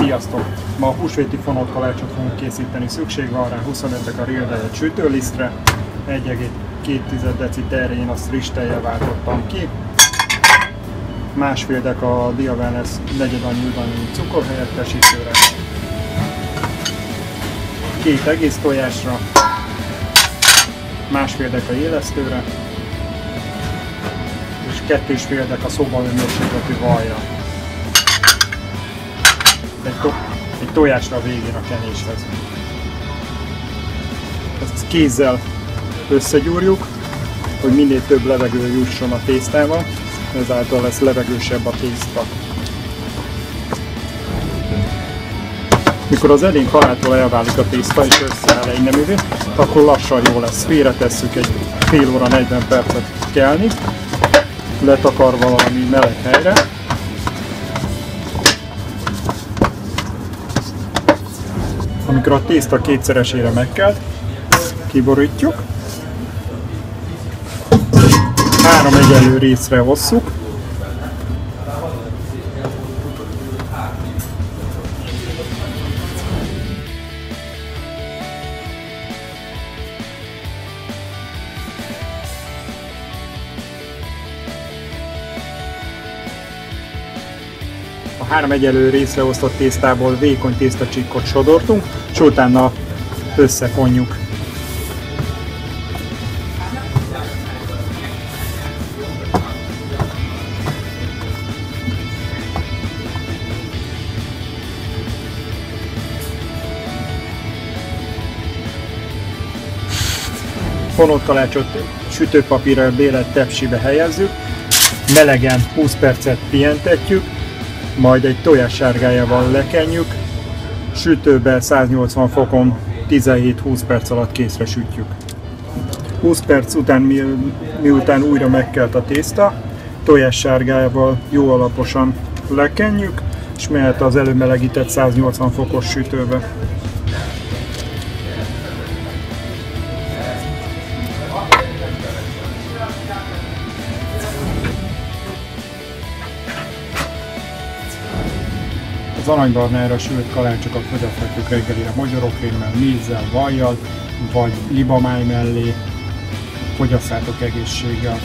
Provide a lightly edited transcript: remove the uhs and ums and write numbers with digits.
Sziasztok! Ma húsvéti fonott kalácsot fogunk készíteni. Szükség van rá 25 a rildelyet sütőlisztre, 1,2 deci terén azt friss tejjel váltottam ki, másfél dek a Dia Wellness negyed annyi cukorhelyettesítőre, 2 egész tojásra, másfél dek a élesztőre, és 2,5 dek a szobahőmérsékletű vajra. Egy tojásra a végén a kenéshez. Ezt kézzel összegyúrjuk, hogy minél több levegő jusson a tésztával, ezáltal lesz levegősebb a tészta. Mikor az edény falától elválik a tészta és összeáll egy neművé, akkor lassan jó lesz. Félretesszük egy fél óra 40 percet kelni, letakarva valami meleg helyre. Amikor a tészta kétszeresére megkelt, kiborítjuk, 3 egyenlő részre osszuk, a 3 egyenlő részre osztott tésztából vékony tésztacsíkot sodortunk, és utána összefonjuk. Fonott kalácsot sütőpapírral bélelt tepsibe helyezzük, melegen 20 percet pihentetjük, majd egy tojássárgájával lekenjük, sütőbe 180 fokon 17-20 perc alatt készre sütjük. 20 perc után, miután újra megkelt a tészta, tojássárgájával jó alaposan lekenjük, és mehet az előmelegített 180 fokos sütőbe. Az aranybarnára sült kalácsokat fogyaszthatjuk reggelire magyarokrémmel, mézzel, vajjal, vagy libamáj mellé. Fogyasszátok egészséggel!